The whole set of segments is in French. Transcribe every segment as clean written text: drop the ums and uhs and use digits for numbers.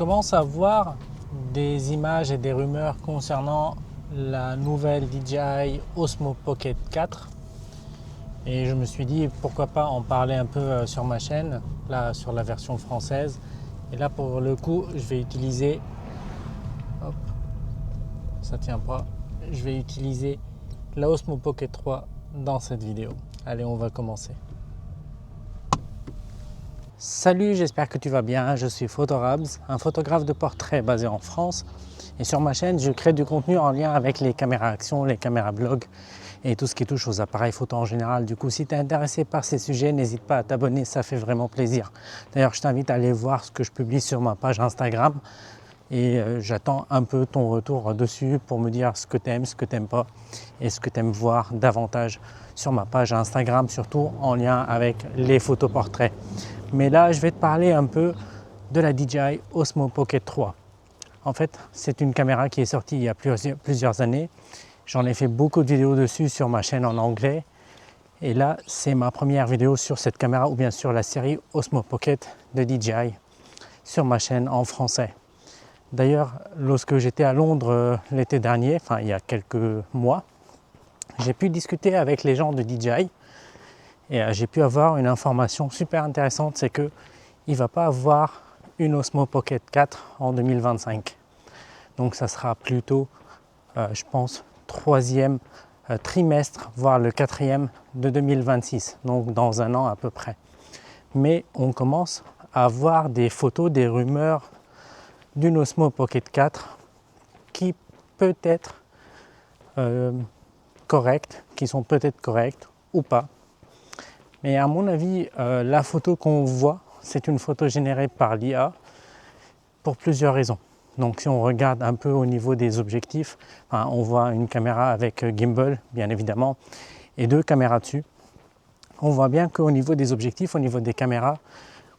commence à voir des images et des rumeurs concernant la nouvelle DJI Osmo Pocket 4 et je me suis dit pourquoi pas en parler un peu sur ma chaîne, là sur la version française. Et là pour le coup je vais utiliser, hop, ça tient pas, je vais utiliser la Osmo Pocket 3 dans cette vidéo. Allez, on va commencer. Salut, j'espère que tu vas bien, je suis Photorabs, un photographe de portrait basé en France et sur ma chaîne je crée du contenu en lien avec les caméras action, les caméras vlog et tout ce qui touche aux appareils photo en général. Du coup, si tu es intéressé par ces sujets, n'hésite pas à t'abonner, ça fait vraiment plaisir. D'ailleurs, je t'invite à aller voir ce que je publie sur ma page Instagram et j'attends un peu ton retour dessus pour me dire ce que tu aimes, ce que tu n'aimes pas et ce que tu aimes voir davantage sur ma page Instagram, surtout en lien avec les photos portraits. Mais là, je vais te parler un peu de la DJI Osmo Pocket 3. En fait, c'est une caméra qui est sortie il y a plusieurs années. J'en ai fait beaucoup de vidéos dessus sur ma chaîne en anglais. Et là, c'est ma première vidéo sur cette caméra ou bien sur la série Osmo Pocket de DJI sur ma chaîne en français. D'ailleurs, lorsque j'étais à Londres l'été dernier, enfin il y a quelques mois, j'ai pu discuter avec les gens de DJI et j'ai pu avoir une information super intéressante, c'est qu'il ne va pas avoir une Osmo Pocket 4 en 2025. Donc ça sera plutôt, je pense, troisième trimestre, voire le quatrième de 2026, donc dans un an à peu près. Mais on commence à voir des photos, des rumeurs d'une Osmo Pocket 4 qui peut être correctes, qui sont peut-être correctes ou pas. Mais à mon avis, la photo qu'on voit, c'est une photo générée par l'IA pour plusieurs raisons. Donc si on regarde un peu au niveau des objectifs, on voit une caméra avec gimbal, bien évidemment, et deux caméras dessus. On voit bien qu'au niveau des objectifs, au niveau des caméras,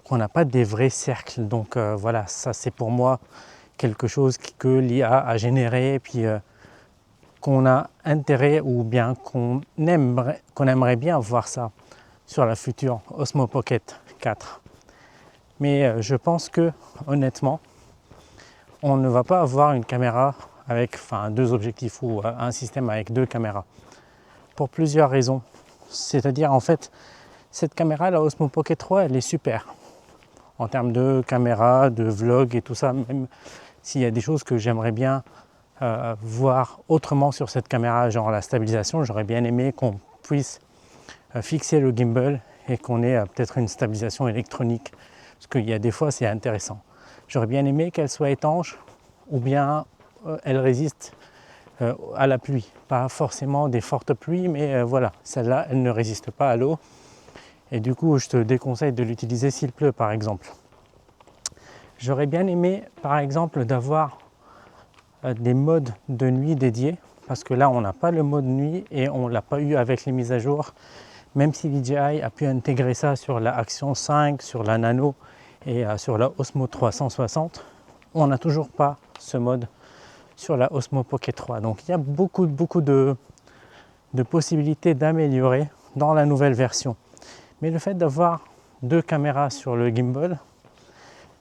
qu'on n'a pas des vrais cercles. Donc voilà, ça c'est pour moi quelque chose que l'IA a généré, et puis qu'on a intérêt ou bien qu'on aimerait bien voir ça sur la future Osmo Pocket 4. Mais je pense que honnêtement, on ne va pas avoir une caméra avec deux objectifs ou un système avec deux caméras pour plusieurs raisons. C'est-à-dire en fait, cette caméra, la Osmo Pocket 3, elle est super en termes de caméra, de vlog et tout ça, même s'il y a des choses que j'aimerais bien voir autrement sur cette caméra, genre la stabilisation, j'aurais bien aimé qu'on puisse fixer le gimbal et qu'on ait peut-être une stabilisation électronique, parce qu'il y a des fois c'est intéressant. J'aurais bien aimé qu'elle soit étanche ou bien elle résiste à la pluie, pas forcément des fortes pluies, mais voilà, celle-là elle ne résiste pas à l'eau et du coup je te déconseille de l'utiliser s'il pleut par exemple. J'aurais bien aimé par exemple d'avoir des modes de nuit dédiés, parce que là on n'a pas le mode nuit et on ne l'a pas eu avec les mises à jour, même si DJI a pu intégrer ça sur la Action 5, sur la Nano et sur la Osmo 360, on n'a toujours pas ce mode sur la Osmo Pocket 3. Donc il y a beaucoup de possibilités d'améliorer dans la nouvelle version. Mais le fait d'avoir deux caméras sur le gimbal,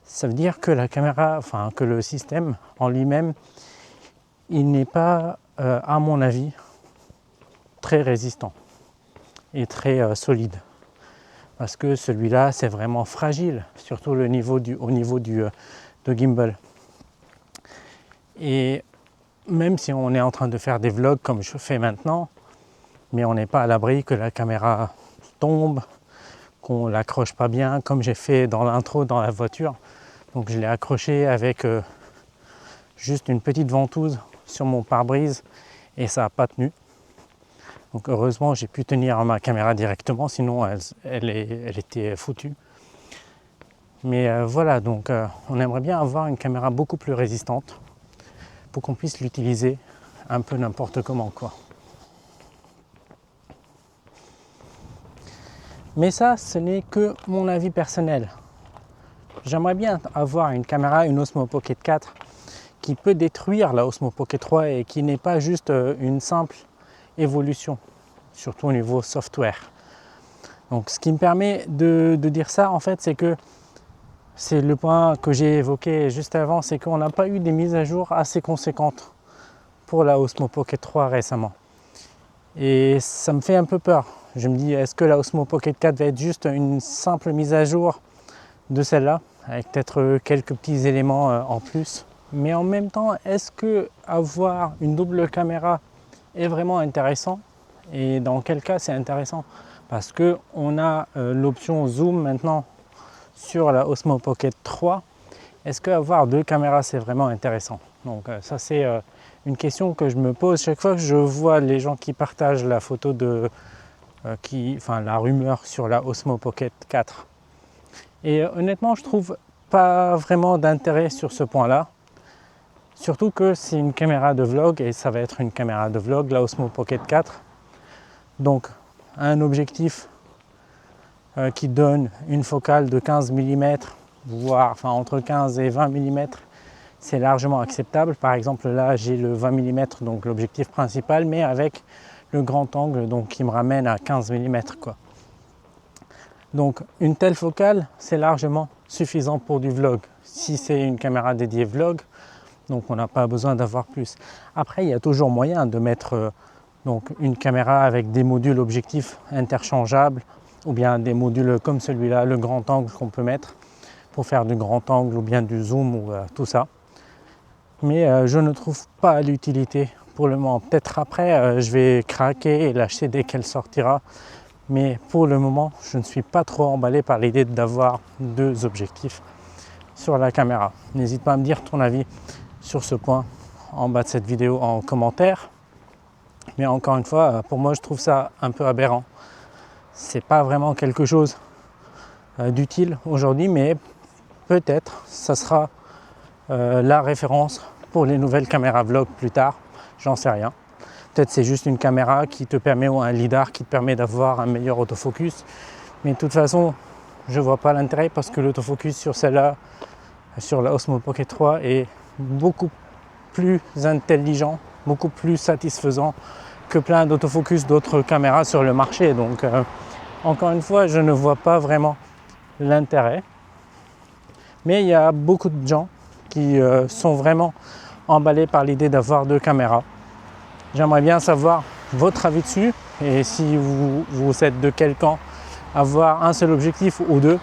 ça veut dire que la caméra, que le système en lui-même, il n'est pas, à mon avis, très résistant et très solide. Parce que celui-là, c'est vraiment fragile, surtout au niveau de gimbal. Et même si on est en train de faire des vlogs comme je fais maintenant, mais on n'est pas à l'abri que la caméra tombe, qu'on l'accroche pas bien, comme j'ai fait dans l'intro dans la voiture. Donc je l'ai accroché avec juste une petite ventouse sur mon pare-brise et ça n'a pas tenu. Donc heureusement j'ai pu tenir ma caméra directement, sinon elle était foutue. Mais voilà, donc on aimerait bien avoir une caméra beaucoup plus résistante pour qu'on puisse l'utiliser un peu n'importe comment, quoi. Mais ça, ce n'est que mon avis personnel. J'aimerais bien avoir une caméra, une Osmo Pocket 4 qui peut détruire la Osmo Pocket 3 et qui n'est pas juste une simple évolution, surtout au niveau software. Donc ce qui me permet de dire ça en fait, c'est que c'est le point que j'ai évoqué juste avant, c'est qu'on n'a pas eu des mises à jour assez conséquentes pour la Osmo Pocket 3 récemment. Et ça me fait un peu peur. Je me dis, est-ce que la Osmo Pocket 4 va être juste une simple mise à jour de celle-là, avec peut-être quelques petits éléments en plus. Mais en même temps, est-ce que avoir une double caméra est vraiment intéressant? Et dans quel cas c'est intéressant? Parce qu'on a l'option zoom maintenant sur la Osmo Pocket 3. Est-ce qu'avoir deux caméras c'est vraiment intéressant? Donc ça c'est une question que je me pose chaque fois que je vois les gens qui partagent la photo de la rumeur sur la Osmo Pocket 4. Et honnêtement, je trouve pas vraiment d'intérêt sur ce point-là. Surtout que c'est une caméra de vlog et ça va être une caméra de vlog, la Osmo Pocket 4. Donc un objectif qui donne une focale de 15 mm, voire entre 15 et 20 mm, c'est largement acceptable. Par exemple là j'ai le 20 mm, donc l'objectif principal, mais avec le grand angle donc qui me ramène à 15 mm quoi. Donc une telle focale c'est largement suffisant pour du vlog. Si c'est une caméra dédiée vlog, donc on n'a pas besoin d'avoir plus. Après il y a toujours moyen de mettre donc une caméra avec des modules objectifs interchangeables ou bien des modules comme celui-là, le grand angle qu'on peut mettre pour faire du grand angle ou bien du zoom ou tout ça. Mais je ne trouve pas l'utilité pour le moment. Peut-être après je vais craquer et l'acheter dès qu'elle sortira. Mais pour le moment, je ne suis pas trop emballé par l'idée d'avoir deux objectifs sur la caméra. N'hésite pas à me dire ton avis sur ce point en bas de cette vidéo en commentaire. Mais encore une fois, pour moi, je trouve ça un peu aberrant. C'est pas vraiment quelque chose d'utile aujourd'hui, mais peut-être ça sera la référence pour les nouvelles caméras vlog plus tard. J'en sais rien. Peut-être c'est juste une caméra qui te permet, ou un lidar qui te permet d'avoir un meilleur autofocus. Mais de toute façon, je ne vois pas l'intérêt parce que l'autofocus sur celle-là, sur la Osmo Pocket 3, est beaucoup plus intelligent, beaucoup plus satisfaisant que plein d'autofocus d'autres caméras sur le marché. Donc, encore une fois, je ne vois pas vraiment l'intérêt. Mais il y a beaucoup de gens qui sont vraiment emballés par l'idée d'avoir deux caméras. J'aimerais bien savoir votre avis dessus et si vous êtes de quel camp, avoir un seul objectif ou deux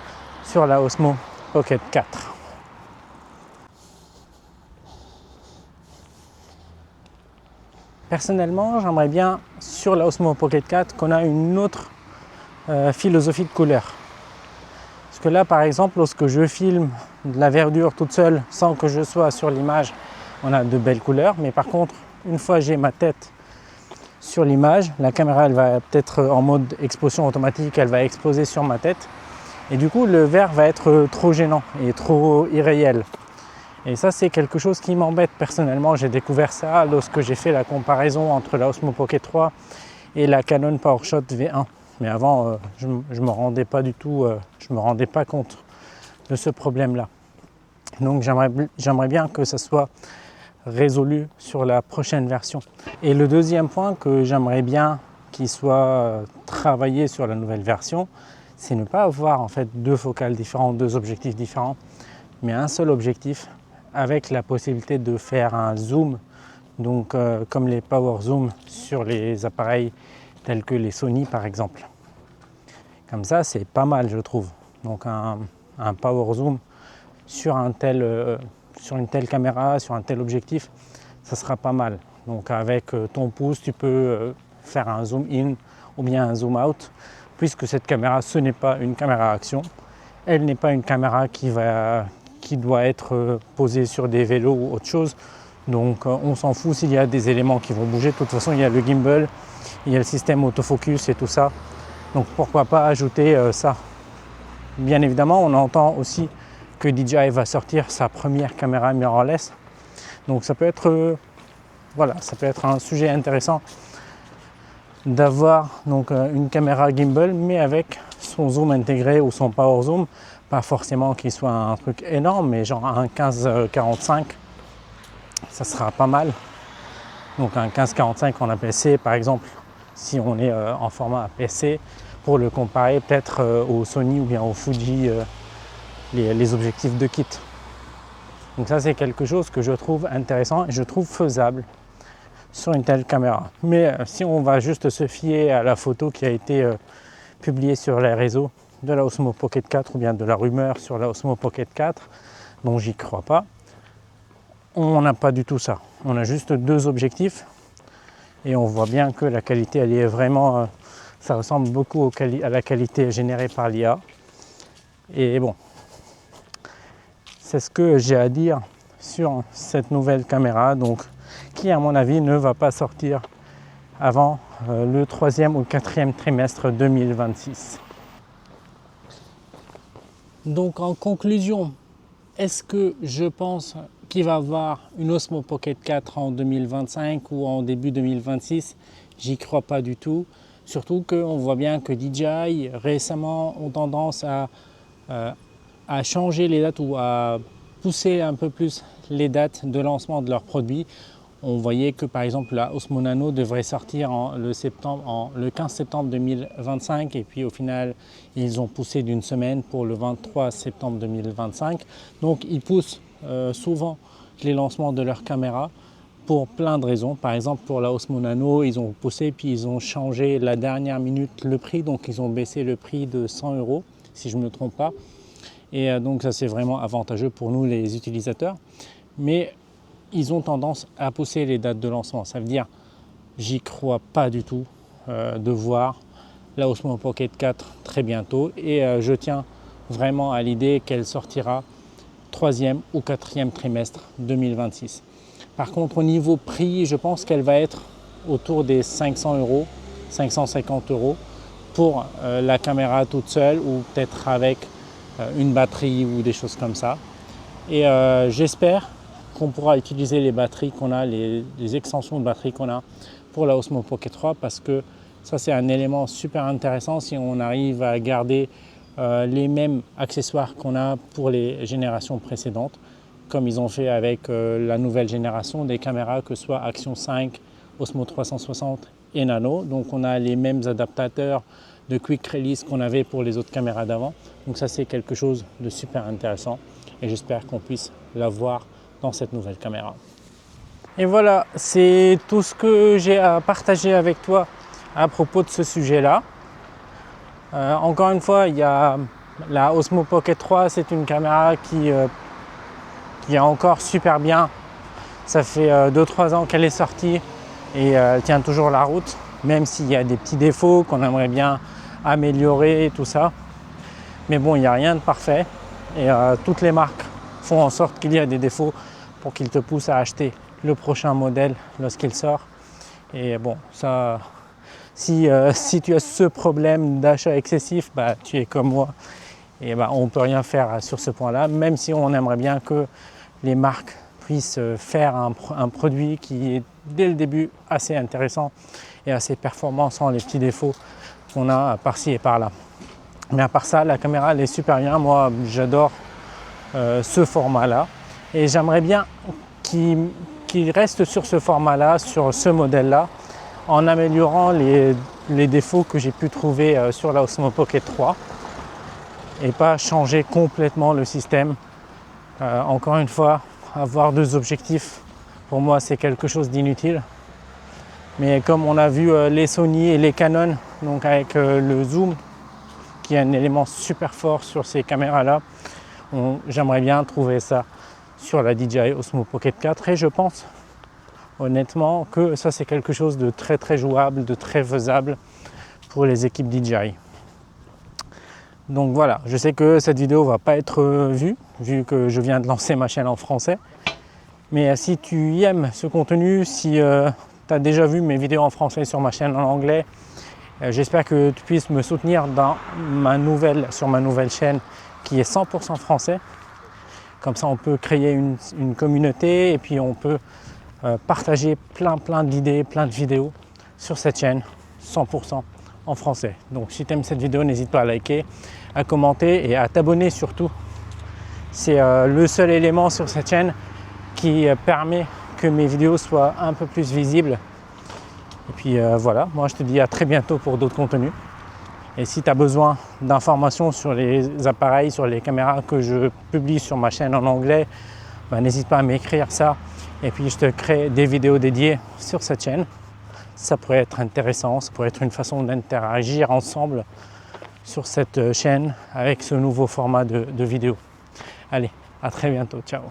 sur la Osmo Pocket 4. Personnellement, j'aimerais bien sur la Osmo Pocket 4 qu'on a une autre philosophie de couleur. Parce que là, par exemple, lorsque je filme de la verdure toute seule sans que je sois sur l'image, on a de belles couleurs. Mais par contre, une fois j'ai ma tête sur l'image, la caméra elle va peut-être en mode exposition automatique, elle va exploser sur ma tête. Et du coup, le vert va être trop gênant et trop irréel. Et ça, c'est quelque chose qui m'embête personnellement. J'ai découvert ça lorsque j'ai fait la comparaison entre la Osmo Pocket 3 et la Canon PowerShot V1. Mais avant, je ne me rendais pas du tout, je me rendais pas compte de ce problème-là. Donc j'aimerais bien que ça soit résolu sur la prochaine version. Et le deuxième point que j'aimerais bien qu'il soit travaillé sur la nouvelle version, c'est ne pas avoir en fait deux focales différentes, deux objectifs différents, mais un seul objectif avec la possibilité de faire un zoom, donc comme les power zoom sur les appareils tels que les Sony par exemple. Comme ça, c'est pas mal, je trouve. Donc un power zoom sur une telle caméra, sur un tel objectif, ça sera pas mal. Donc avec ton pouce, tu peux faire un zoom in ou bien un zoom out, puisque cette caméra, ce n'est pas une caméra action. Elle n'est pas une caméra qui doit être posée sur des vélos ou autre chose. Donc on s'en fout s'il y a des éléments qui vont bouger. De toute façon, il y a le gimbal, il y a le système autofocus et tout ça. Donc pourquoi pas ajouter ça. Bien évidemment, on entend aussi que DJI va sortir sa première caméra mirrorless. Donc ça peut être ça peut être un sujet intéressant d'avoir donc une caméra gimbal mais avec son zoom intégré ou son power zoom, pas forcément qu'il soit un truc énorme, mais genre un 15-45, ça sera pas mal. Donc un 15-45 en APS-C par exemple, si on est en format APS-C, pour le comparer peut-être au Sony ou bien au Fuji les objectifs de kit. Donc ça c'est quelque chose que je trouve intéressant et je trouve faisable sur une telle caméra. Mais si on va juste se fier à la photo qui a été publiée sur les réseaux de la Osmo Pocket 4 ou bien de la rumeur sur la Osmo Pocket 4, dont j'y crois pas, on n'a pas du tout ça. On a juste deux objectifs et on voit bien que la qualité elle est vraiment, ça ressemble beaucoup à la qualité générée par l'IA. Et bon, c'est ce que j'ai à dire sur cette nouvelle caméra, donc qui à mon avis ne va pas sortir avant le 3e ou 4e trimestre 2026. Donc en conclusion, est-ce que je pense qu'il va y avoir une Osmo Pocket 4 en 2025 ou en début 2026? J'y crois pas du tout. Surtout qu'on voit bien que DJI récemment ont tendance à changer les dates ou à pousser un peu plus les dates de lancement de leurs produits. On voyait que par exemple la Osmo Nano devrait sortir le 15 septembre 2025 et puis au final ils ont poussé d'une semaine pour le 23 septembre 2025. Donc ils poussent souvent les lancements de leurs caméras pour plein de raisons. Par exemple pour la Osmo Nano ils ont poussé puis ils ont changé la dernière minute le prix, donc ils ont baissé le prix de 100 € si je ne me trompe pas. Et donc ça c'est vraiment avantageux pour nous les utilisateurs. Mais ils ont tendance à pousser les dates de lancement. Ça veut dire, j'y crois pas du tout de voir la Osmo Pocket 4 très bientôt. Et je tiens vraiment à l'idée qu'elle sortira 3e ou 4e trimestre 2026. Par contre, au niveau prix, je pense qu'elle va être autour des 500 €, 550 € pour la caméra toute seule ou peut-être avec une batterie ou des choses comme ça. Et j'espère qu'on pourra utiliser les batteries qu'on a, les extensions de batterie qu'on a pour la Osmo Pocket 3 parce que ça c'est un élément super intéressant si on arrive à garder les mêmes accessoires qu'on a pour les générations précédentes comme ils ont fait avec la nouvelle génération des caméras que ce soit Action 5, Osmo 360 et Nano. Donc on a les mêmes adaptateurs de Quick Release qu'on avait pour les autres caméras d'avant. Donc ça c'est quelque chose de super intéressant et j'espère qu'on puisse l'avoir dans cette nouvelle caméra. Et voilà, c'est tout ce que j'ai à partager avec toi à propos de ce sujet-là. Encore une fois, il y a la Osmo Pocket 3, c'est une caméra qui est encore super bien. Ça fait 2-3 ans qu'elle est sortie et elle tient toujours la route, même s'il y a des petits défauts qu'on aimerait bien améliorer et tout ça. Mais bon, il n'y a rien de parfait et toutes les marques font en sorte qu'il y a des défauts pour qu'ils te poussent à acheter le prochain modèle lorsqu'il sort. Et bon, ça, si tu as ce problème d'achat excessif, bah, tu es comme moi. Et bah, on ne peut rien faire sur ce point-là, même si on aimerait bien que les marques puissent faire un produit qui est dès le début assez intéressant et assez performant sans les petits défauts qu'on a par-ci et par-là. Mais à part ça, la caméra elle est super bien. Moi, j'adore ce format-là. Et j'aimerais bien qu'il reste sur ce format-là, sur ce modèle-là, en améliorant les défauts que j'ai pu trouver sur la Osmo Pocket 3 et pas changer complètement le système. Encore une fois, avoir deux objectifs, pour moi, c'est quelque chose d'inutile. Mais comme on a vu les Sony et les Canon, donc avec le zoom, qui est un élément super fort sur ces caméras-là, j'aimerais bien trouver ça sur la DJI Osmo Pocket 4 et je pense honnêtement que ça c'est quelque chose de très très jouable, de très faisable pour les équipes DJI. Donc voilà, je sais que cette vidéo va pas être vue vu que je viens de lancer ma chaîne en français, mais si tu aimes ce contenu, si tu as déjà vu mes vidéos en français sur ma chaîne en anglais, j'espère que tu puisses me soutenir sur ma nouvelle chaîne qui est 100% français. Comme ça, on peut créer une communauté et puis on peut partager plein d'idées, plein de vidéos sur cette chaîne 100% en français. Donc si tu aimes cette vidéo, n'hésite pas à liker, à commenter et à t'abonner surtout. C'est le seul élément sur cette chaîne qui permet que mes vidéos soient un peu plus visibles. Et puis voilà, moi je te dis à très bientôt pour d'autres contenus. Et si tu as besoin d'informations sur les appareils, sur les caméras que je publie sur ma chaîne en anglais, n'hésite pas à m'écrire ça. Et puis je te crée des vidéos dédiées sur cette chaîne. Ça pourrait être intéressant, ça pourrait être une façon d'interagir ensemble sur cette chaîne avec ce nouveau format de vidéo. Allez, à très bientôt, ciao.